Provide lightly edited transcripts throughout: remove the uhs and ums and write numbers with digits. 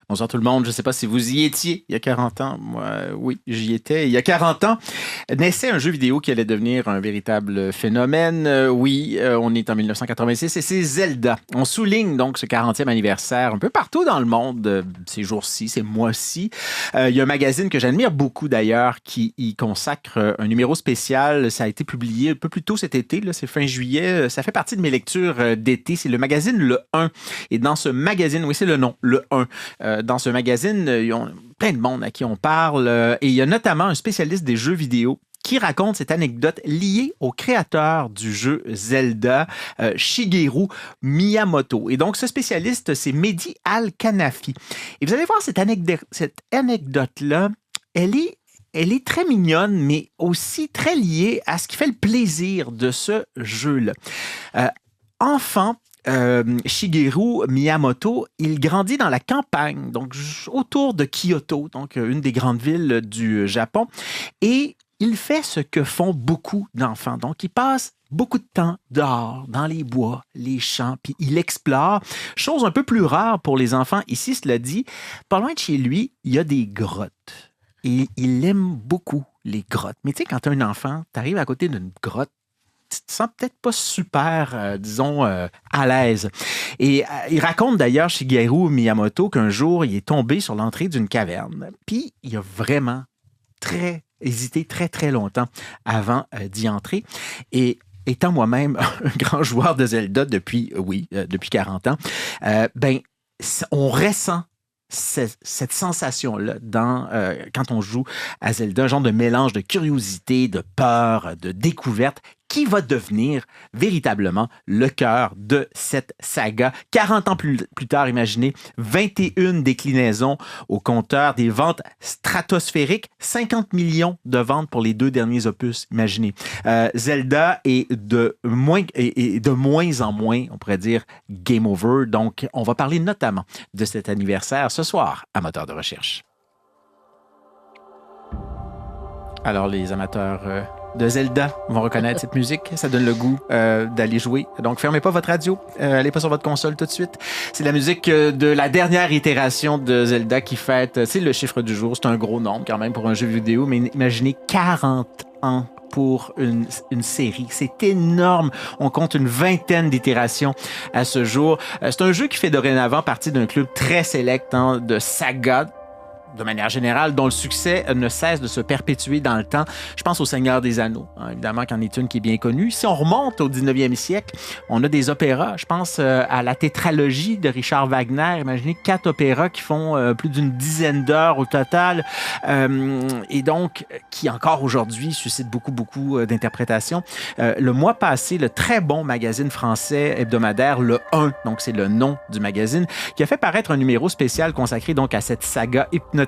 Bonsoir tout le monde. Je ne sais pas si vous y étiez il y a 40 ans. Moi, oui, j'y étais. Il y a 40 ans, naissait un jeu vidéo qui allait devenir un véritable phénomène. On est en 1986 et c'est Zelda. On souligne donc ce 40e anniversaire un peu partout dans le monde ces jours-ci, ces mois-ci. Il y a un magazine que j'admire beaucoup d'ailleurs qui y consacre un numéro spécial. Ça a été publié un peu plus tôt cet été, là, c'est fin juillet. Ça fait partie de mes lectures d'été. C'est le magazine Le 1. Et dans ce magazine, oui, c'est le nom, Le 1. Dans ce magazine, il y a plein de monde à qui on parle et il y a notamment un spécialiste des jeux vidéo qui raconte cette anecdote liée au créateur du jeu Zelda, Shigeru Miyamoto. Et donc, ce spécialiste, c'est Mehdi Al-Kanafi. Et vous allez voir cette anecdote-là, elle est très mignonne, mais aussi très liée à ce qui fait le plaisir de ce jeu-là. Enfant, Shigeru Miyamoto, il grandit dans la campagne, donc autour de Kyoto, donc une des grandes villes du Japon, et il fait ce que font beaucoup d'enfants. Donc, il passe beaucoup de temps dehors, dans les bois, les champs, puis il explore. Chose un peu plus rare pour les enfants. Ici, cela dit, pas loin de chez lui, il y a des grottes. Et il aime beaucoup les grottes. Mais tu sais, quand tu es un enfant, tu arrives à côté d'une grotte, tu te sens peut-être pas super, à l'aise. Et il raconte d'ailleurs, Shigeru Miyamoto, qu'un jour, il est tombé sur l'entrée d'une caverne. Puis, il a vraiment hésité très, très longtemps avant d'y entrer. Et étant moi-même un grand joueur de Zelda depuis 40 ans, on ressent cette sensation-là quand on joue à Zelda, un genre de mélange de curiosité, de peur, de découverte, qui va devenir véritablement le cœur de cette saga. 40 ans plus tard, imaginez, 21 déclinaisons au compteur, des ventes stratosphériques, 50 millions de ventes pour les 2 derniers opus, imaginez. Zelda est de moins en moins, on pourrait dire, game over. Donc, on va parler notamment de cet anniversaire ce soir à Moteur de recherche. Alors, les amateurs de Zelda vont reconnaître cette musique. Ça donne le goût d'aller jouer. Donc, fermez pas votre radio. Allez pas sur votre console tout de suite. C'est la musique de la dernière itération de Zelda qui fête, c'est le chiffre du jour. C'est un gros nombre quand même pour un jeu vidéo, mais imaginez 40 ans pour une série. C'est énorme. On compte une vingtaine d'itérations à ce jour. C'est un jeu qui fait dorénavant partie d'un club très sélect de saga, de manière générale, dont le succès ne cesse de se perpétuer dans le temps. Je pense au Seigneur des Anneaux, évidemment, qu'en est une qui est bien connue. Si on remonte au 19e siècle, on a des opéras. Je pense à la tétralogie de Richard Wagner. Imaginez 4 opéras qui font plus d'une dizaine d'heures au total et donc qui, encore aujourd'hui, suscitent beaucoup d'interprétations. Le mois passé, le très bon magazine français hebdomadaire, Le 1, donc c'est le nom du magazine, qui a fait paraître un numéro spécial consacré donc à cette saga hypnotisante,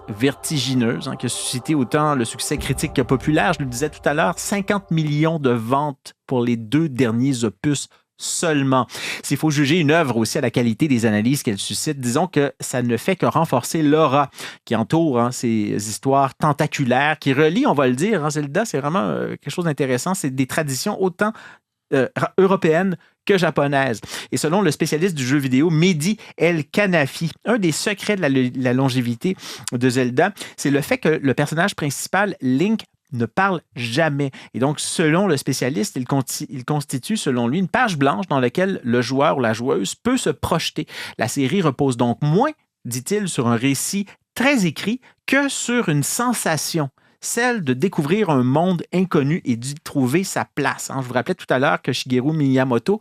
vertigineuse, qui a suscité autant le succès critique que populaire. Je le disais tout à l'heure, 50 millions de ventes pour les 2 derniers opus seulement. S'il faut juger une œuvre aussi à la qualité des analyses qu'elle suscite, disons que ça ne fait que renforcer l'aura qui entoure ces histoires tentaculaires, qui relient, on va le dire, Zelda, c'est vraiment quelque chose d'intéressant. C'est des traditions autant européennes que japonaise. Et selon le spécialiste du jeu vidéo, Mehdi El-Kanafi, un des secrets de la longévité de Zelda, c'est le fait que le personnage principal, Link, ne parle jamais. Et donc, selon le spécialiste, il constitue, selon lui, une page blanche dans laquelle le joueur ou la joueuse peut se projeter. La série repose donc moins, dit-il, sur un récit très écrit que sur une sensation, celle de découvrir un monde inconnu et d'y trouver sa place. Je vous rappelais tout à l'heure que Shigeru Miyamoto,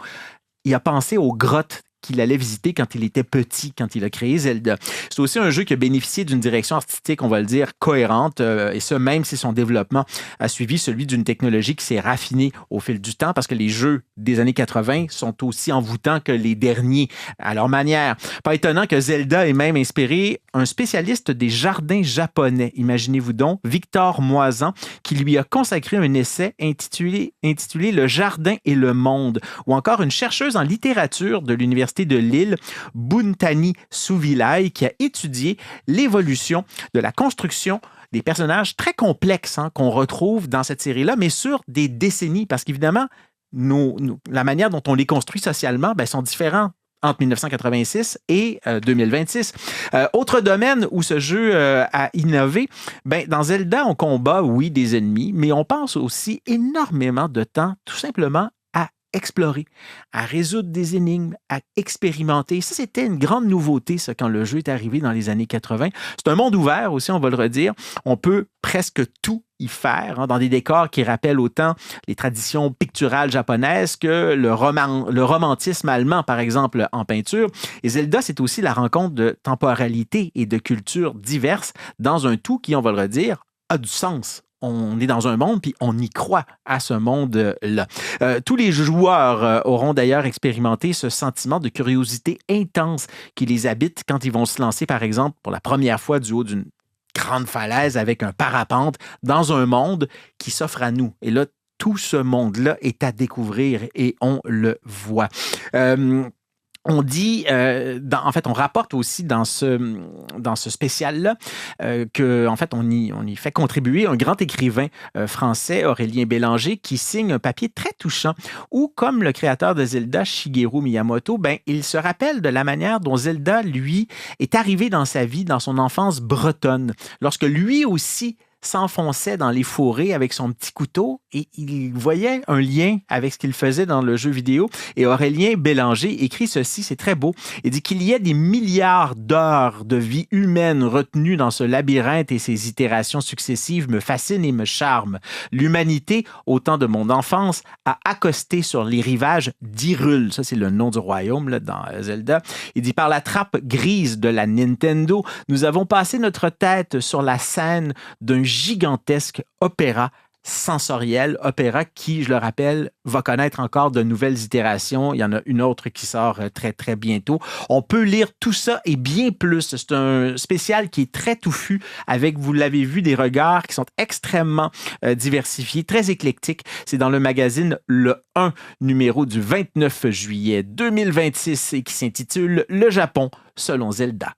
il a pensé aux grottes qu'il allait visiter quand il était petit, quand il a créé Zelda. C'est aussi un jeu qui a bénéficié d'une direction artistique, on va le dire, cohérente, et ce, même si son développement a suivi celui d'une technologie qui s'est raffinée au fil du temps, parce que les jeux des années 80 sont aussi envoûtants que les derniers, à leur manière. Pas étonnant que Zelda ait même inspiré un spécialiste des jardins japonais, imaginez-vous donc, Victor Moisan, qui lui a consacré un essai intitulé « Le jardin et le monde », ou encore une chercheuse en littérature de l'Université de Lille, Bhuntani Souvilai, qui a étudié l'évolution de la construction des personnages très complexes qu'on retrouve dans cette série-là, mais sur des décennies, parce qu'évidemment, la manière dont on les construit socialement sont différents entre 1986 et 2026. Autre domaine où ce jeu a innové, ben, dans Zelda, on combat, oui, des ennemis, mais on passe aussi énormément de temps tout simplement à explorer, à résoudre des énigmes, à expérimenter. Ça, c'était une grande nouveauté, ça, quand le jeu est arrivé dans les années 80. C'est un monde ouvert aussi, on va le redire. On peut presque tout y faire, hein, dans des décors qui rappellent autant les traditions picturales japonaises que le romantisme allemand, par exemple, en peinture. Et Zelda, c'est aussi la rencontre de temporalité et de cultures diverses dans un tout qui, on va le redire, a du sens. On est dans un monde, puis on y croit à ce monde-là. Tous les joueurs auront d'ailleurs expérimenté ce sentiment de curiosité intense qui les habite quand ils vont se lancer, par exemple, pour la première fois du haut d'une grande falaise avec un parapente dans un monde qui s'offre à nous. Et là, tout ce monde-là est à découvrir et on le voit. On dit, en fait, on rapporte aussi dans ce spécial-là que, en fait, on y fait contribuer un grand écrivain français, Aurélien Bélanger, qui signe un papier très touchant où, comme le créateur de Zelda, Shigeru Miyamoto, ben, il se rappelle de la manière dont Zelda, lui, est arrivé dans sa vie, dans son enfance bretonne, lorsque lui aussi s'enfonçait dans les forêts avec son petit couteau et il voyait un lien avec ce qu'il faisait dans le jeu vidéo. Et Aurélien Bélanger écrit ceci, c'est très beau. Il dit qu'il y a des milliards d'heures de vie humaine retenues dans ce labyrinthe et ses itérations successives me fascinent et me charment. L'humanité, au temps de mon enfance, a accosté sur les rivages d'Hyrule. Ça, c'est le nom du royaume là, dans Zelda. Il dit, par la trappe grise de la Nintendo, nous avons passé notre tête sur la scène d'un gigantesque opéra sensoriel, opéra qui, je le rappelle, va connaître encore de nouvelles itérations. Il y en a une autre qui sort très, très bientôt. On peut lire tout ça et bien plus. C'est un spécial qui est très touffu avec, vous l'avez vu, des regards qui sont extrêmement diversifiés, très éclectiques. C'est dans le magazine Le 1, numéro du 29 juillet 2026 et qui s'intitule « Le Japon selon Zelda ».